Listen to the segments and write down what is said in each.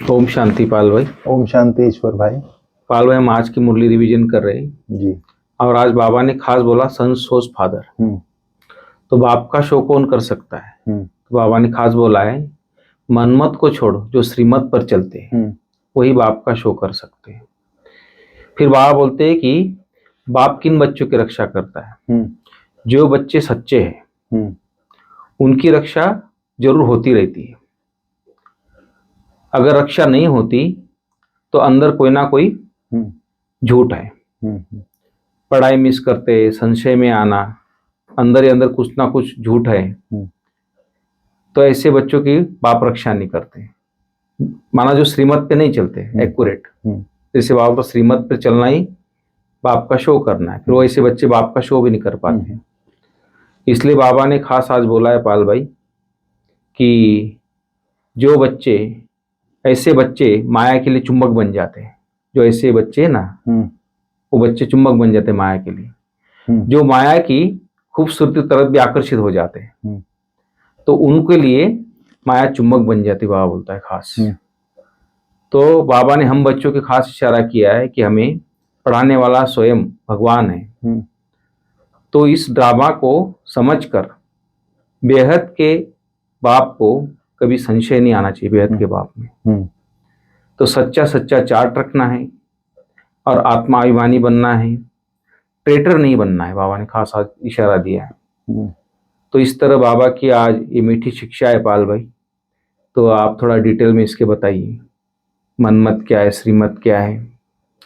ओम शांति पाल भाई। ओम शांति ईश्वर भाई। पाल भाई, हम आज की मुरली रिवीजन कर रहे हैं जी। और आज बाबा ने खास बोला सन सोज फादर। तो बाप का शो कौन कर सकता है? तो बाबा ने खास बोला है मनमत को छोड़ो, जो श्रीमत पर चलते हैं वही बाप का शो कर सकते हैं। फिर बाबा बोलते हैं कि बाप किन बच्चों की रक्षा करता है? जो बच्चे सच्चे हैं उनकी रक्षा जरूर होती रहती है। अगर रक्षा नहीं होती तो अंदर कोई ना कोई झूठ है। पढ़ाई मिस करते, संशय में आना, अंदर ही अंदर कुछ ना कुछ झूठ है। तो ऐसे बच्चों की बाप रक्षा नहीं करते। माना जो श्रीमत पे नहीं चलते एक्यूरेट, जैसे बाप तो श्रीमत पे चलना ही बाप का शो करना है, फिर वो ऐसे बच्चे बाप का शो भी नहीं कर पाते। इसलिए बाबा ने खास आज बोला है पाल भाई कि जो बच्चे, ऐसे बच्चे माया के लिए चुंबक बन जाते हैं। जो ऐसे बच्चे ना वो बच्चे चुंबक बन जाते हैं माया के लिए। जो माया की खूबसूरती तरफ भी आकर्षित हो जाते हैं तो उनके लिए माया चुंबक बन जाती, बाबा बोलता है खास। तो बाबा ने हम बच्चों के खास इशारा किया है कि हमें पढ़ाने वाला स्वयं भगवान है। तो इस ड्रामा को समझकर बेहद के बाप को कभी संशय नहीं आना चाहिए। बेहद के बाप में तो सच्चा सच्चा चार्ट रखना है और आत्माभिमानी बनना है, ट्रेटर नहीं बनना है। बाबा ने खास आज इशारा दिया है। तो इस तरह बाबा की आज ये मीठी शिक्षा है पाल भाई। तो आप थोड़ा डिटेल में इसके बताइए, मनमत क्या है, श्रीमत क्या है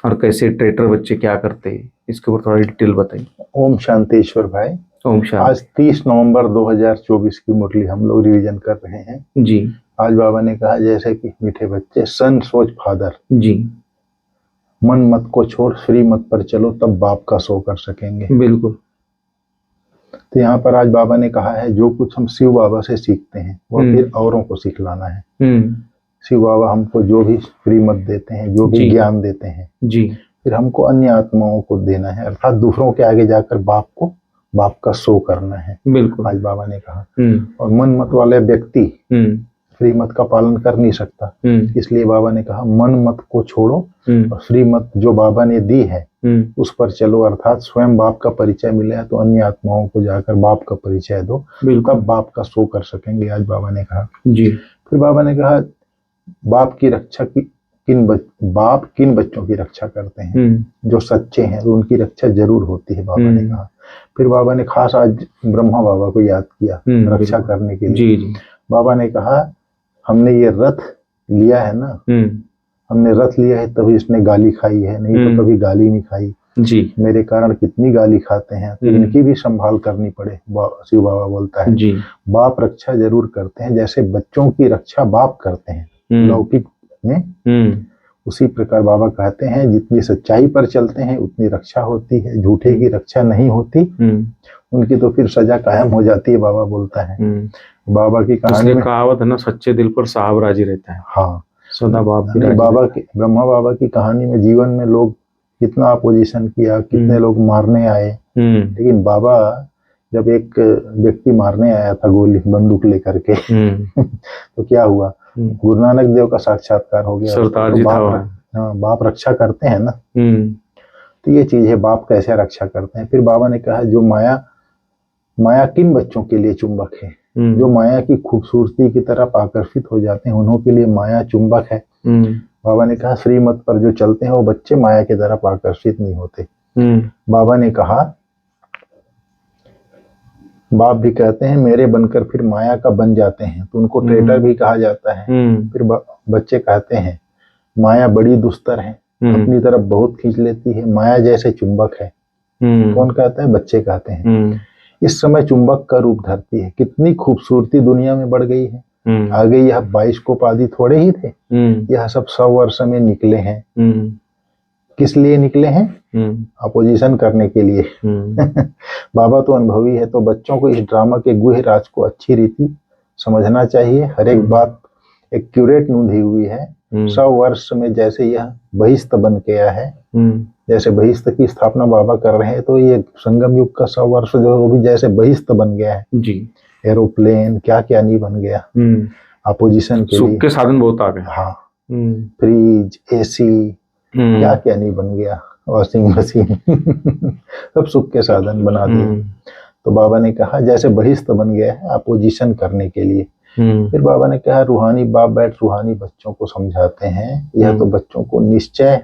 और कैसे ट्रेटर बच्चे क्या करते हैं, इसके ऊपर थोड़ा डिटेल बताइए। ओम शांति ईश्वर भाई। ओम शांति। आज 30 नवंबर 2024 की मुरली हम लोग रिवीजन कर रहे हैं जी। आज बाबा ने कहा जैसे कि मीठे बच्चे सन सोच फादर जी, मन मत को छोड़ श्रीमत पर चलो तब बाप का शो कर सकेंगे। बिल्कुल। तो यहाँ पर आज बाबा ने कहा है जो कुछ हम शिव बाबा से सीखते हैं वह फिर औरों को सिखलाना है। शिव बाबा हमको जो भी श्रीमत देते हैं, जो भी ज्ञान देते हैं जी, फिर हमको अन्य आत्माओं को देना है, अर्थात दूसरों के आगे जाकर बाप का शो करना है। बिल्कुल। आज बाबा ने कहा और मन मत वाले व्यक्ति श्रीमत का पालन कर नहीं सकता। इसलिए बाबा ने कहा मन मत को छोड़ो और श्रीमत जो बाबा ने दी है उस पर चलो, अर्थात स्वयं बाप का परिचय मिले तो अन्य आत्माओं को जाकर बाप का परिचय दो, तब बाप का शो कर सकेंगे। आज बाबा ने कहा जी। फिर बाबा ने कहा बाप की रक्षा बाप किन बच्चों की रक्षा करते हैं? जो सच्चे हैं तो उनकी रक्षा जरूर होती है, बाबा ने कहा। फिर बाबा ने खास आज ब्रह्मा बाबा को याद किया रक्षा करने के लिए। जी। बाबा ने कहा हमने ये रथ लिया है ना, हमने रथ लिया है तभी इसने गाली खाई है, नहीं तो कभी गाली नहीं खाई जी। मेरे कारण कितनी गाली खाते हैं, तो इनकी भी संभाल करनी पड़े। शिव बाबा बोलता है जी। बाप रक्षा जरूर करते हैं, जैसे बच्चों की रक्षा बाप करते हैं लौकिक में, उसी प्रकार बाबा कहते हैं जितनी सच्चाई पर चलते हैं उतनी रक्षा होती है, झूठे की रक्षा नहीं होती, उनकी तो फिर सजा कायम हो जाती है। बाबा बोलता है बाबा की कहानी में कहावत है ना, सच्चे दिल पर साहब राजी रहता है। हाँ, सदा बाप की बाबा की ब्रह्मा बाबा की कहानी में जीवन में लोग कितना अपोजिशन किया, कितने लोग मारने आए, लेकिन बाबा जब एक व्यक्ति मारने आया था गोली बंदूक लेकर के तो क्या हुआ, गुरु नानक देव का साक्षात्कार हो गया। तो बाप रक्षा करते हैं ना, तो ये चीज है बाप कैसे रक्षा करते हैं। फिर बाबा ने कहा जो माया किन बच्चों के लिए चुंबक है? जो माया की खूबसूरती की तरफ आकर्षित हो जाते हैं उन्हों के लिए माया चुंबक है। बाबा ने कहा श्रीमत पर जो चलते हैं वो बच्चे माया की तरफ आकर्षित नहीं होते। बाबा ने कहा बाप भी कहते हैं मेरे बनकर फिर माया का बन जाते हैं, तो उनको ट्रेटर भी कहा जाता है। फिर बच्चे कहते हैं माया बड़ी दुस्तर है, अपनी तरफ बहुत खींच लेती है, माया जैसे चुंबक है। कौन कहता है? बच्चे कहते हैं। इस समय चुंबक का रूप धरती है, कितनी खूबसूरती दुनिया में बढ़ गई है। आगे यह 22 कोप आदि थोड़े ही थे, यह सब 100 वर्ष में निकले हैं। किस लिए निकले हैं? अपोजिशन करने के लिए। बाबा तो अनुभवी है, तो बच्चों को इस ड्रामा के गुह राज को अच्छी रीति समझना चाहिए। हर एक बात एक्यूरेट नूंधी हुई है। 100 वर्ष में जैसे यह बहिष्ठ बन गया है, जैसे बहिष्ठ की स्थापना बाबा कर रहे हैं, तो ये संगम युग का 100 वर्ष जो है वो भी जैसे बहिष्ठ बन गया है जी। एरोप्लेन क्या क्या नहीं बन गया अपोजिशन के लिए, सुख के साधन बहुत आ गए। हाँ, फ्रिज, एसी, क्या क्या नहीं बन गया, वॉशिंग मशीन सब सुख के साधन बना दिए। तो बाबा ने कहा जैसे बहिष्ठ बन गया है अपोजिशन करने के लिए। फिर बाबा ने कहा रूहानी बाप बैठ रूहानी बच्चों को समझाते हैं, यह तो बच्चों को निश्चय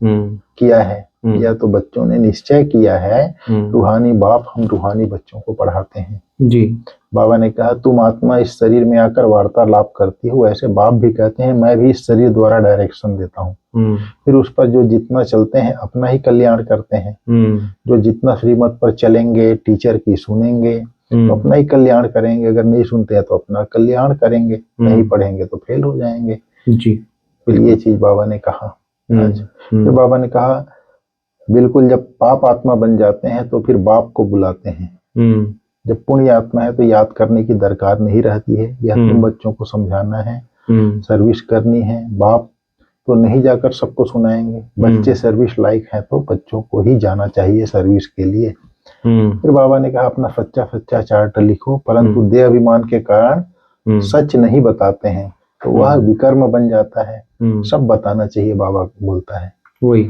किया है, या तो बच्चों ने निश्चय किया है, रूहानी बाप हम रूहानी बच्चों को पढ़ाते हैं जी। बाबा ने कहा तुम आत्मा इस शरीर में आकर वार्तालाप करती हो, ऐसे बाप भी कहते हैं मैं भी इस शरीर द्वारा डायरेक्शन देता हूँ। फिर उस पर जो जितना चलते हैं अपना ही कल्याण करते हैं, जो जितना श्रीमत पर चलेंगे टीचर की सुनेंगे तो अपना ही कल्याण करेंगे, अगर नहीं सुनते हैं तो अपना कल्याण करेंगे, नहीं पढ़ेंगे तो फेल हो जाएंगे जी। फिर ये चीज बाबा ने कहा आज। फिर बाबा ने कहा बिल्कुल जब पाप आत्मा बन जाते हैं तो फिर बाप को बुलाते हैं, जब पुण्य आत्मा है तो याद करने की दरकार नहीं रहती है, यह तुम बच्चों को समझाना है, सर्विस करनी है। बाप तो नहीं जाकर सबको सुनाएंगे, बच्चे सर्विस लायक हैं तो बच्चों को ही जाना चाहिए सर्विस के लिए। फिर बाबा ने कहा अपना सच्चा सच्चा चार्ट लिखो, परंतु देह अभिमान के कारण सच नहीं बताते हैं तो वह विकर्म बन जाता है, सब बताना चाहिए बाबा बोलता है वही।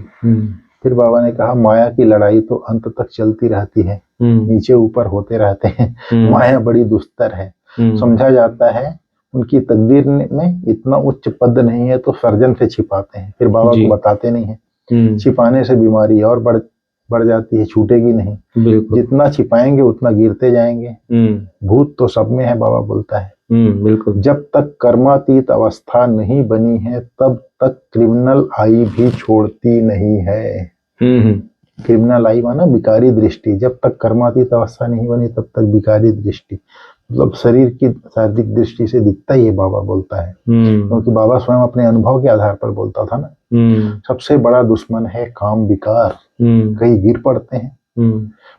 फिर बाबा ने कहा माया की लड़ाई तो अंत तक चलती रहती है, नीचे ऊपर होते रहते हैं, माया बड़ी दुस्तर है, समझा जाता है उनकी तकदीर में इतना उच्च पद नहीं है तो सर्जन से छिपाते हैं, फिर बाबा को बताते नहीं है। छिपाने से बीमारी और बढ़ जाती है, छूटेगी नहीं, जितना छिपाएंगे उतना गिरते जाएंगे। भूत तो सब में है बाबा बोलता है बिल्कुल। जब तक कर्मातीत अवस्था नहीं बनी है तब तक क्रिमिनल आई भी छोड़ती नहीं है। क्रिमिनल आई माना विकारी दृष्टि, जब तक कर्मातीत अवस्था नहीं बनी तब तक विकारी दृष्टि, मतलब शरीर की शारीरिक दृष्टि से दिखता ही है बाबा बोलता है, क्योंकि बाबा स्वयं अपने अनुभव के आधार पर बोलता था ना। सबसे बड़ा दुश्मन है काम विकार, कहीं गिर पड़ते हैं।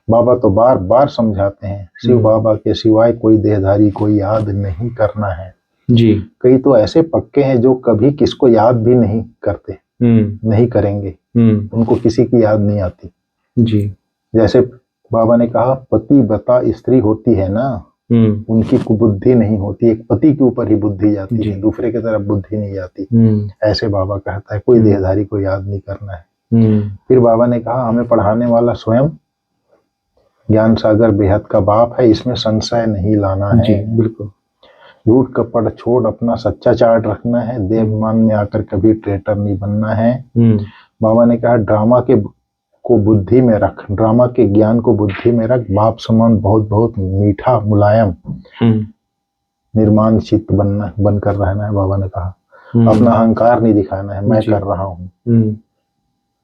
बाबा तो बार बार समझाते हैं शिव बाबा के सिवाय कोई देहधारी कोई याद नहीं करना है जी। कई तो ऐसे पक्के हैं जो कभी किसको याद भी नहीं करते, नहीं करेंगे, उनको किसी की याद नहीं आती जी। जैसे बाबा ने कहा पति बता स्त्री होती है ना, उनकी कुबुद्धि नहीं होती, एक पति के ऊपर ही बुद्धि जाती है, दूसरे की तरफ बुद्धि नहीं जाती। ऐसे बाबा कहता है कोई देहधारी को याद नहीं करना है। फिर बाबा ने कहा हमें पढ़ाने वाला स्वयं ज्ञान सागर बेहद का बाप है, इसमें संशय नहीं लाना है जी, बिल्कुल। झूठ कपट छोड़ अपना सच्चा चार्ट रखना है, देवाभिमान में आकर कभी ट्रेटर नहीं बनना है। बाबा ने कहा ड्रामा को बुद्धि में रख, ड्रामा के ज्ञान को बुद्धि में रख, बाप समान बहुत बहुत मीठा मुलायम निर्माण चित्त बनकर रहना है। बाबा ने कहा अपना अहंकार नहीं दिखाना है, मैं कर रहा हूँ।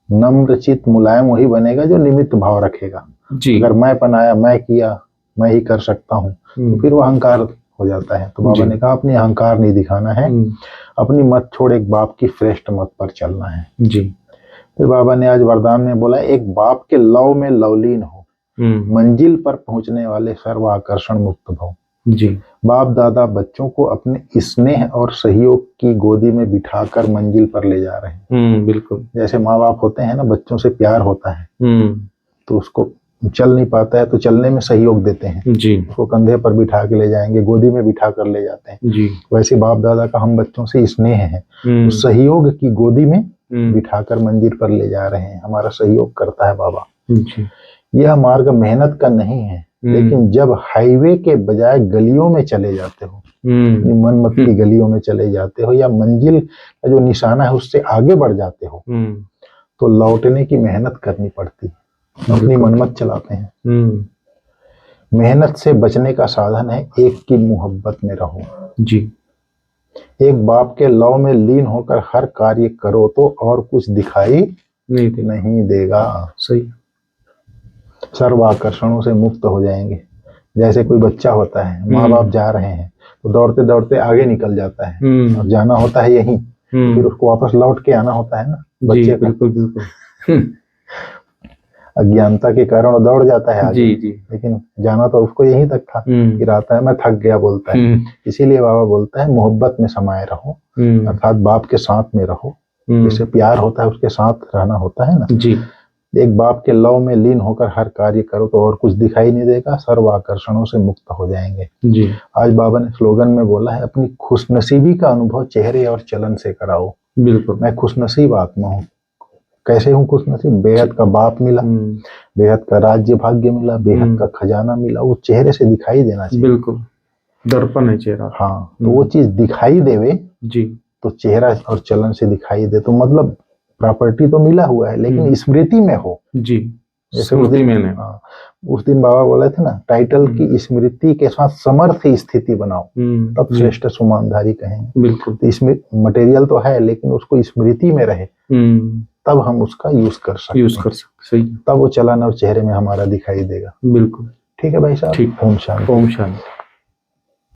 नम्र चित्त मुलायम वही बनेगा जो निमित्त भाव रखेगा जी। अगर मैं बनाया, मैं किया, मैं ही कर सकता हूँ तो फिर वो अहंकार हो जाता है। तो बाबा ने कहा अपनी अहंकार नहीं दिखाना है, अपनी मत छोड़ एक बाप की श्रेष्ठ मत पर चलना है जी। फिर बाबा ने आज वरदान में बोला एक बाप के लव में लवलीन हो, मंजिल पर पहुंचने वाले सर्व आकर्षण मुक्त भव जी। बाप दादा बच्चों को अपने स्नेह और सहयोग की गोदी में बिठाकर मंजिल पर ले जा रहे हैं बिल्कुल। जैसे माँ बाप होते हैं ना, बच्चों से प्यार होता है तो उसको चल नहीं पाता है तो चलने में सहयोग देते हैं जी। उसको कंधे पर बिठा के ले जाएंगे, गोदी में बिठा कर ले जाते हैं जी। वैसे बाप दादा का हम बच्चों से स्नेह है, तो सहयोग की गोदी में बिठाकर मंजिल पर ले जा रहे हैं, हमारा सहयोग करता है बाबा जी। यह मार्ग मेहनत का नहीं है, लेकिन जब हाईवे के बजाय गलियों में चले जाते हो, मनमत की गलियों में चले जाते हो या मंजिल का जो निशाना है उससे आगे बढ़ जाते हो तो लौटने की मेहनत करनी पड़ती है, अपनी मनमत चलाते हैं। मेहनत से बचने का साधन है एक की मोहब्बत में रहो जी। एक बाप के लव में लीन होकर हर कार्य करो तो और कुछ दिखाई नहीं देगा सही। सर्व आकर्षणों से मुक्त हो जाएंगे। जैसे कोई बच्चा होता है, माँ बाप जा रहे हैं तो दौड़ते दौड़ते आगे निकल जाता है और जाना होता है यहीं, तो फिर उसको वापस लौट के आना होता है ना बच्चे। बिल्कुल बिल्कुल। अज्ञानता के कारण दौड़ जाता है आगे जी। लेकिन जाना तो उसको यहीं तक था, फिर आता है मैं थक गया बोलता है। इसीलिए बाबा बोलता है मोहब्बत में समाये रहो, अर्थात बाप के साथ में रहो, जैसे प्यार होता है उसके साथ रहना होता है ना जी। एक बाप के लव में लीन होकर हर कार्य करो तो और कुछ दिखाई नहीं देगा, सर्व आकर्षणों से मुक्त हो जाएंगे जी। आज बाबा ने स्लोगन में बोला है अपनी खुशनसीबी का अनुभव चेहरे और चलन से कराओ बिल्कुल। मैं खुशनसीब आत्मा हूँ। कैसे हूँ खुशनसीब? बेहद का बाप मिला, बेहद का राज्य भाग्य मिला, बेहद का खजाना मिला। वो चेहरे से दिखाई देना चाहिए। बिल्कुल, दर्पण है चेहरा। हाँ, तो वो चीज दिखाई देवे जी, तो चेहरा और चलन से दिखाई दे, तो मतलब प्रॉपर्टी तो मिला हुआ है लेकिन स्मृति में हो। जी, जैसे उस स्मृति दिन, मैंने। हाँ, उस दिन बाबा बोले थे ना, टाइटल की स्मृति के साथ समर्थ स्थिति बनाओ, तब जी, श्रेष्ठ सुमानधारी कहेंगे। बिल्कुल। तो इसमें मटेरियल तो है लेकिन उसको स्मृति में रहे, तब हम उसका यूज कर सकते हैं। सही। तब वो चलन और चेहरे में हमारा दिखाई देगा। बिल्कुल। ठीक है भाई साहब, ठीक। ओम शांति। ओम शांति।